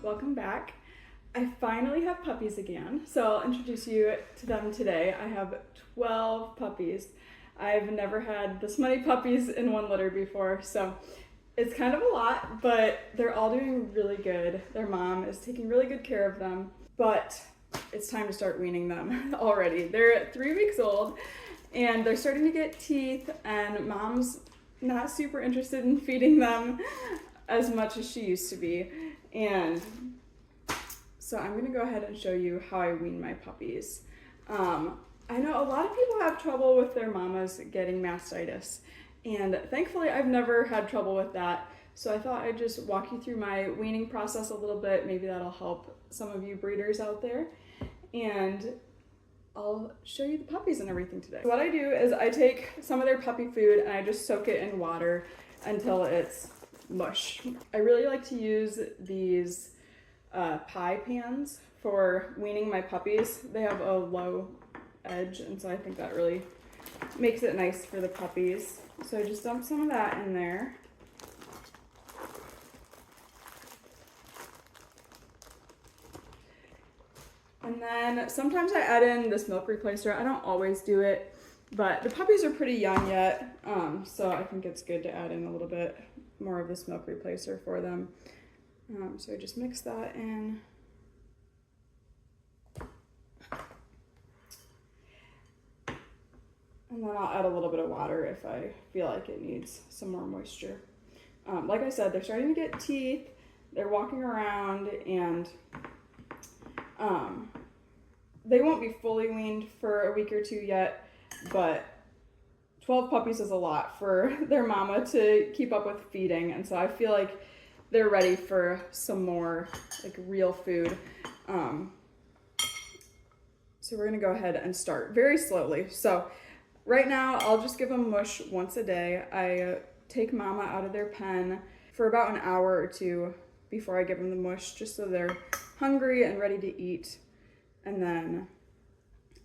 welcome back. I finally have puppies again, so I'll introduce you to them today. I have 12 puppies. I've never had this many puppies in one litter before, so it's kind of a lot, but they're all doing really good. Their mom is taking really good care of them, but it's time to start weaning them already. They're 3 weeks old, and they're starting to get teeth, and mom's not super interested in feeding them as much as she used to be. And so I'm gonna go ahead and show you how I wean my puppies. I know a lot of people have trouble with their mamas getting mastitis, and thankfully I've never had trouble with that. So I thought I'd just walk you through my weaning process a little bit. Maybe that'll help some of you breeders out there. And I'll show you the puppies and everything today. What I do is I take some of their puppy food and I just soak it in water until it's mush. I really like to use these pie pans for weaning my puppies. They have a low edge, and so I think that really makes it nice for the puppies. So I just dump some of that in there. And then sometimes I add in this milk replacer. I don't always do it, but the puppies are pretty young yet, so I think it's good to add in a little bit more of this milk replacer for them. So I just mix that in. And then I'll add a little bit of water if I feel like it needs some more moisture. Like I said, they're starting to get teeth, they're walking around, and they won't be fully weaned for a week or two yet, but 12 puppies is a lot for their mama to keep up with feeding, and so I feel like they're ready for some more like real food. So we're gonna go ahead and start very slowly. So right now I'll just give them mush once a day. I take mama out of their pen for about an hour or two before I give them the mush, just so they're hungry and ready to eat. And then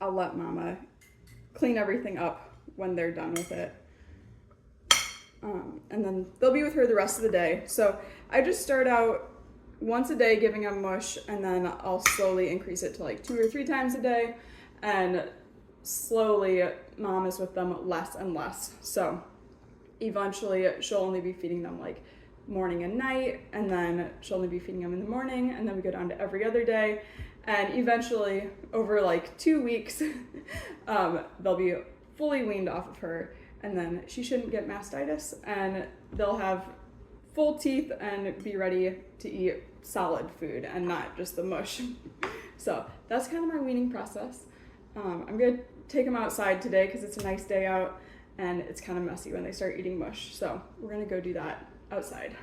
I'll let mama clean everything up when they're done with it. And then they'll be with her the rest of the day. So I just start out once a day giving them mush, and then I'll slowly increase it to like 2 or 3 times a day. And slowly mom is with them less and less. So eventually she'll only be feeding them like morning and night, and then she'll only be feeding them in the morning, and then we go down to every other day. And eventually, over like 2 weeks, they'll be fully weaned off of her, and then she shouldn't get mastitis, and they'll have full teeth and be ready to eat solid food and not just the mush. So that's kind of my weaning process. I'm gonna take them outside today because it's a nice day out, and it's kind of messy when they start eating mush. So we're gonna go do that outside.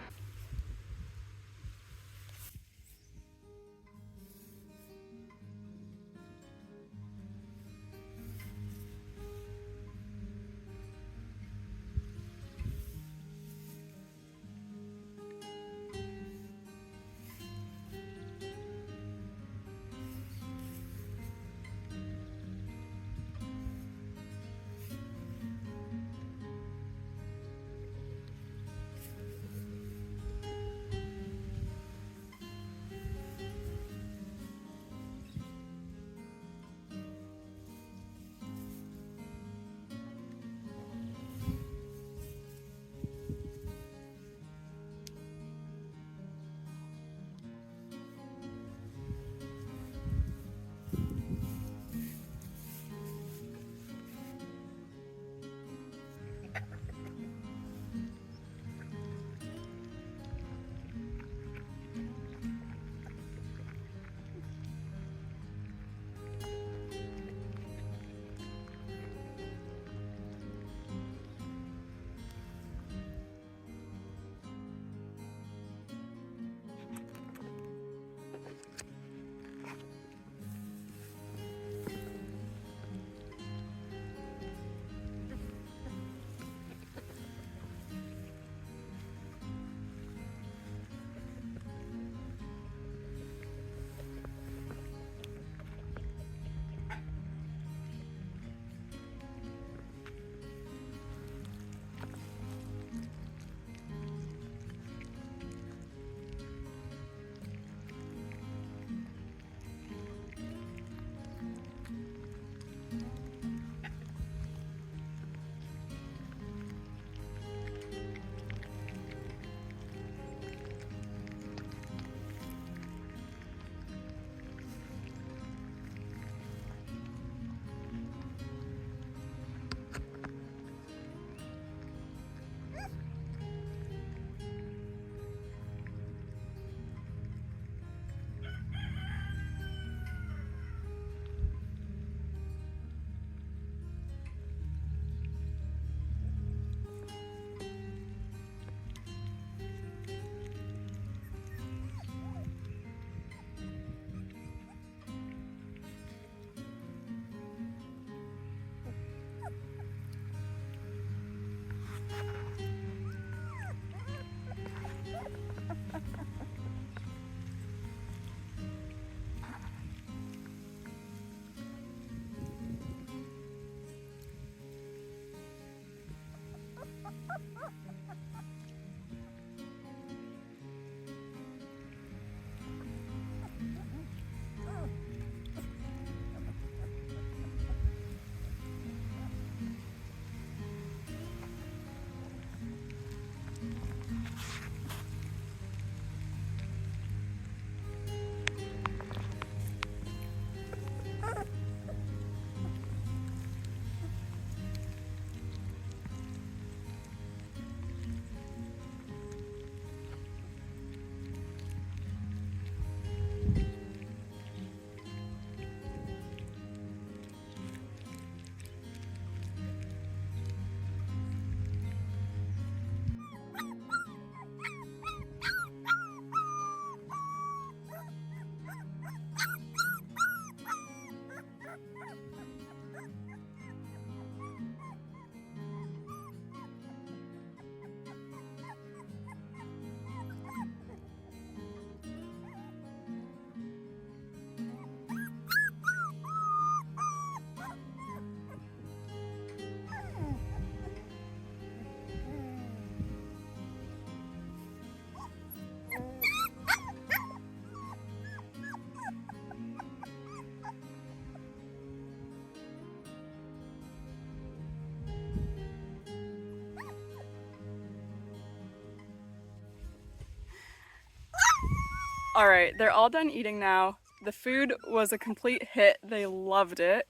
All right, they're all done eating now. The food was a complete hit. They loved it.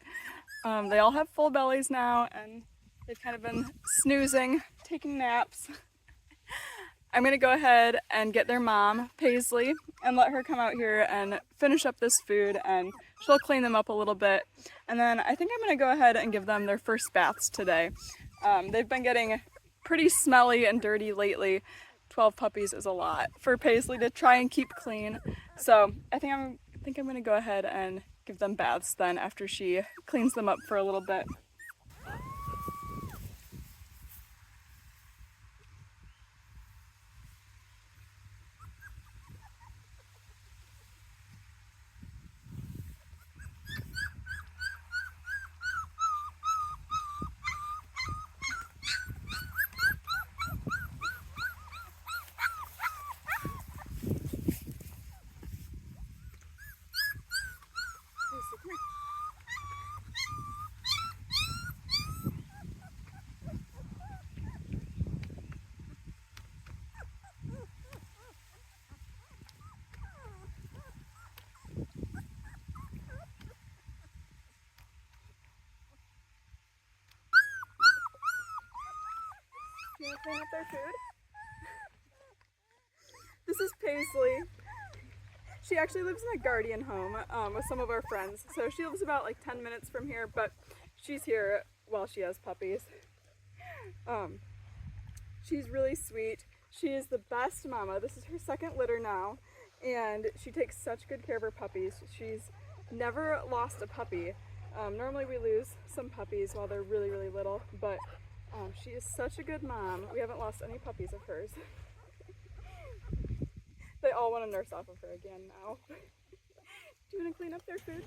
They all have full bellies now, and they've kind of been snoozing, taking naps. I'm gonna go ahead and get their mom, Paisley, and let her come out here and finish up this food, and she'll clean them up a little bit. And then I think I'm gonna go ahead and give them their first baths today. They've been getting pretty smelly and dirty lately. 12 puppies is a lot for Paisley to try and keep clean. So I think I'm gonna go ahead and give them baths then after she cleans them up for a little bit. You want to clean up their food? This is Paisley. She actually lives in a guardian home with some of our friends. So she lives about like 10 minutes from here, but she's here while she has puppies. She's really sweet. She is the best mama. This is her second litter now, and she takes such good care of her puppies. She's never lost a puppy. Normally we lose some puppies while they're really, really little, but she is such a good mom. We haven't lost any puppies of hers. They all want to nurse off of her again now. Do you want to clean up their food?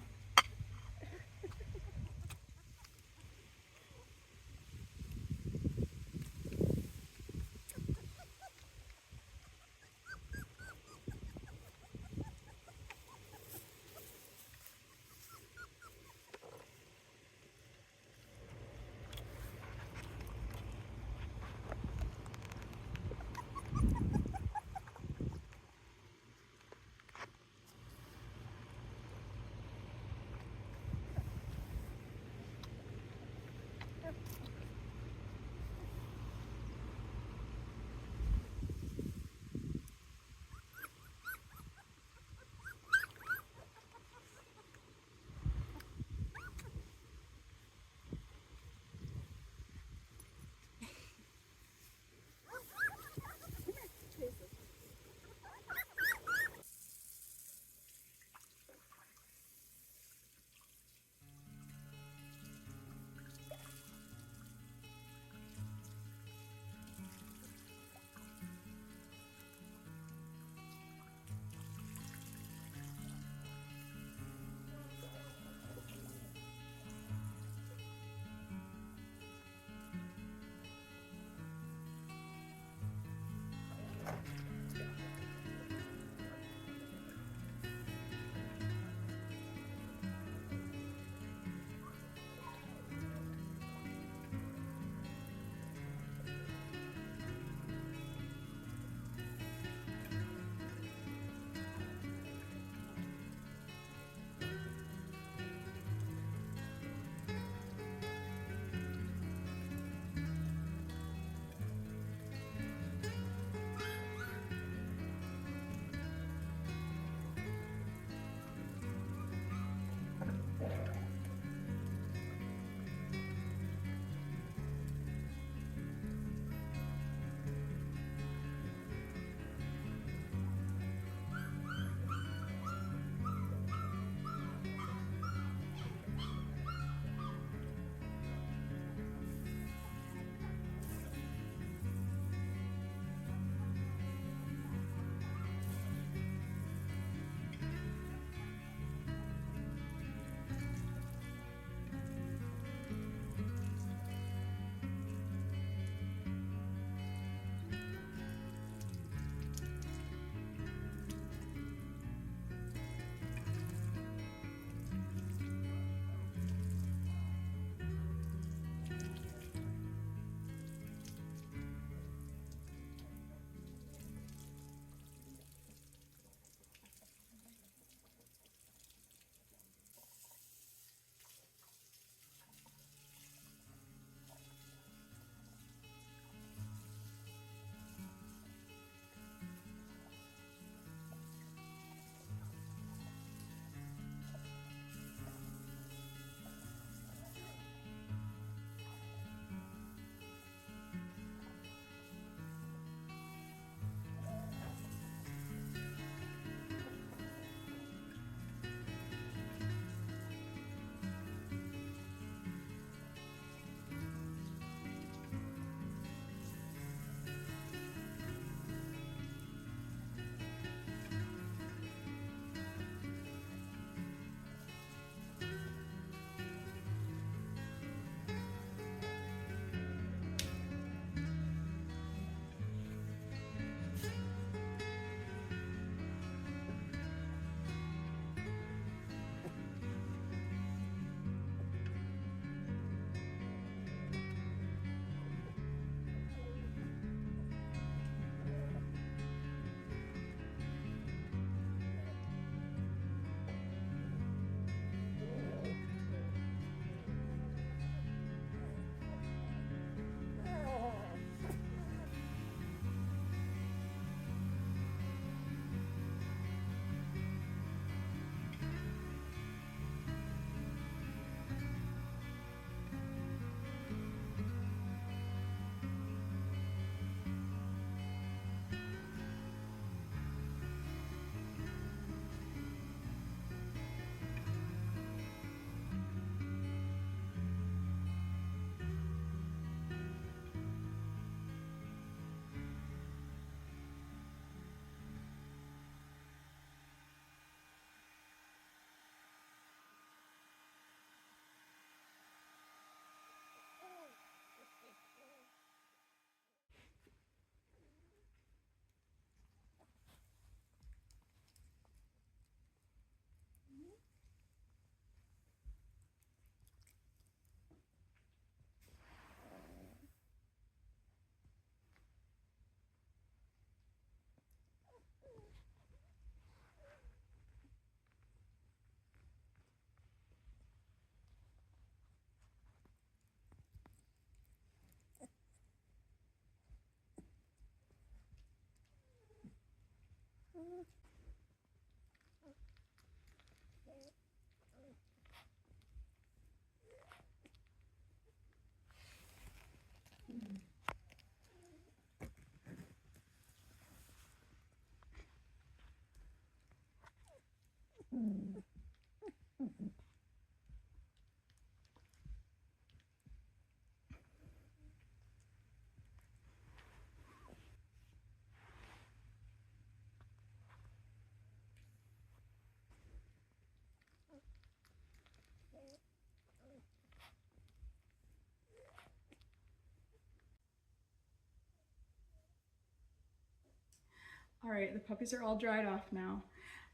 All right, the puppies are all dried off now.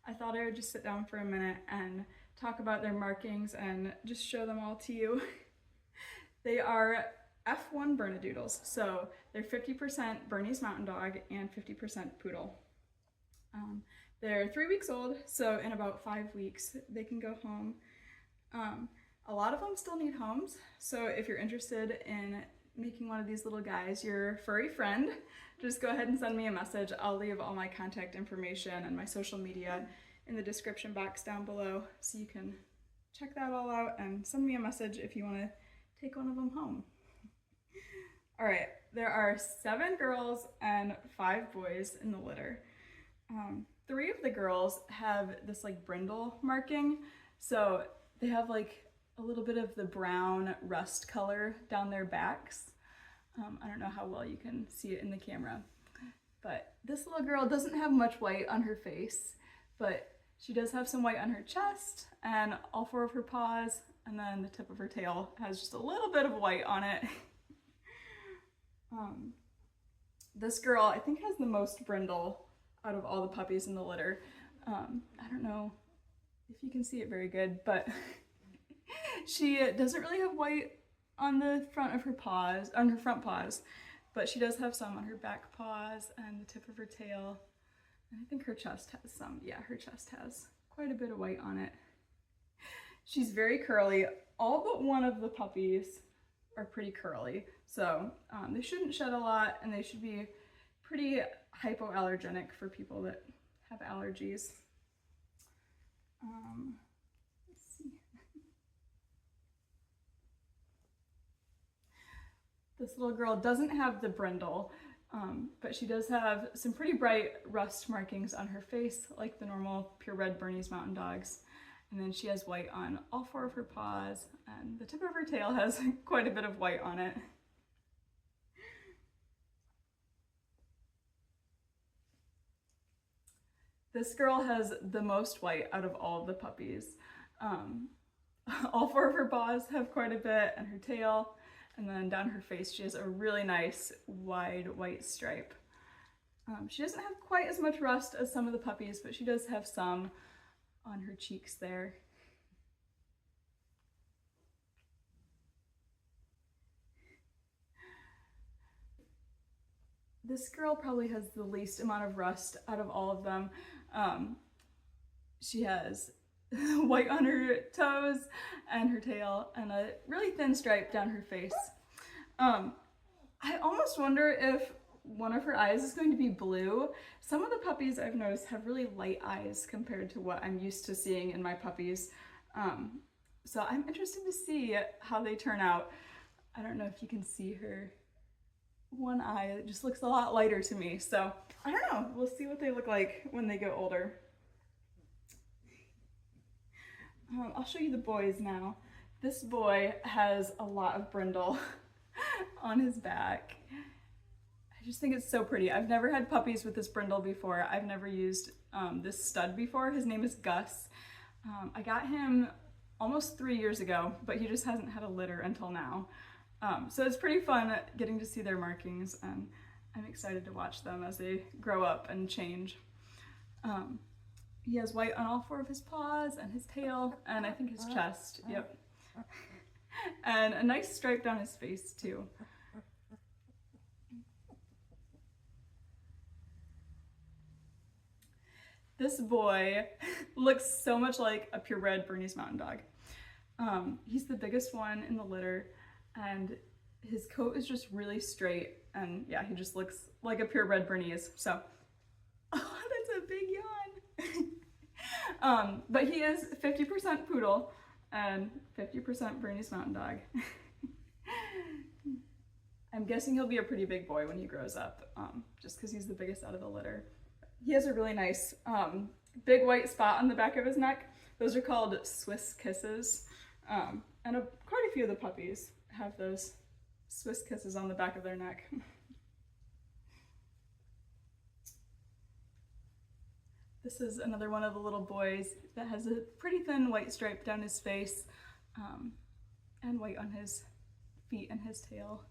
I thought I would just sit down for a minute and talk about their markings and just show them all to you. They are F1 Bernedoodles, so they're 50% Bernese Mountain Dog and 50% Poodle. They're 3 weeks old, so in about 5 weeks they can go home. A lot of them still need homes, so if you're interested in making one of these little guys your furry friend, just go ahead and send me a message. I'll leave all my contact information and my social media in the description box down below, so you can check that all out and send me a message if you want to take one of them home. All right, there are 7 girls and 5 boys in the litter. 3 of the girls have this like brindle marking, so they have like a little bit of the brown rust color down their backs. I don't know how well you can see it in the camera, but this little girl doesn't have much white on her face, but she does have some white on her chest and all 4 of her paws, and then the tip of her tail has just a little bit of white on it. This girl, I think, has the most brindle out of all the puppies in the litter. I don't know if you can see it very good, but she doesn't really have white on the front of her paws, on her front paws, but she does have some on her back paws and the tip of her tail. And I think her chest has some. Yeah, her chest has quite a bit of white on it. She's very curly. All but one of the puppies are pretty curly, so they shouldn't shed a lot, and they should be pretty hypoallergenic for people that have allergies. Let's see. This little girl doesn't have the brindle, but she does have some pretty bright rust markings on her face, like the normal purebred Bernese Mountain Dogs. And then she has white on all 4 of her paws, and the tip of her tail has quite a bit of white on it. This girl has the most white out of all of the puppies. All 4 of her paws have quite a bit, and her tail, and then down her face she has a really nice wide white stripe. She doesn't have quite as much rust as some of the puppies, but she does have some on her cheeks there. This girl probably has the least amount of rust out of all of them. She has white on her toes and her tail and a really thin stripe down her face. I almost wonder if one of her eyes is going to be blue. Some of the puppies I've noticed have really light eyes compared to what I'm used to seeing in my puppies. So I'm interested to see how they turn out. I don't know if you can see her one eye. It just looks a lot lighter to me. So I don't know. We'll see what they look like when they get older. I'll show you the boys now. This boy has a lot of brindle on his back. I just think it's so pretty. I've never had puppies with this brindle before. I've never used this stud before. His name is Gus. I got him almost 3 years ago, but he just hasn't had a litter until now. So it's pretty fun getting to see their markings, and I'm excited to watch them as they grow up and change. He has white on all 4 of his paws and his tail, and I think his chest, yep. And a nice stripe down his face too. This boy looks so much like a purebred Bernese Mountain Dog. He's the biggest one in the litter, and his coat is just really straight, and yeah, he just looks like a purebred Bernese. So, oh, that's a big yawn. But he is 50% poodle and 50% Bernese Mountain Dog. I'm guessing he'll be a pretty big boy when he grows up, just because he's the biggest out of the litter. He has a really nice big white spot on the back of his neck. Those are called Swiss kisses. And quite a few of the puppies have those Swiss kisses on the back of their neck. This is another one of the little boys that has a pretty thin white stripe down his face, and white on his feet and his tail.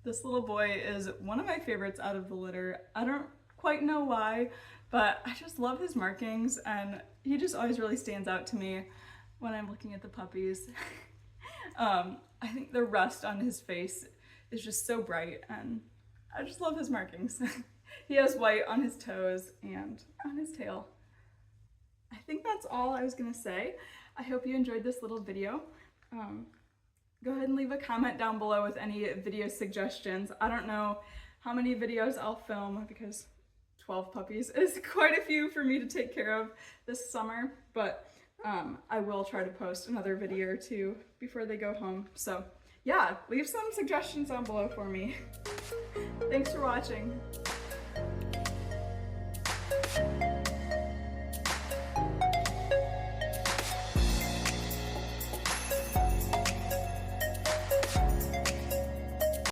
This little boy is one of my favorites out of the litter. I don't quite know why, but I just love his markings, and he just always really stands out to me when I'm looking at the puppies. I think the rust on his face is just so bright, and I just love his markings. He has white on his toes and on his tail. I think that's all I was gonna say. I hope you enjoyed this little video. Go ahead and leave a comment down below with any video suggestions. I don't know how many videos I'll film because 12 puppies is quite a few for me to take care of this summer, but I will try to post another video or two before they go home. So yeah, leave some suggestions down below for me. Thanks for watching.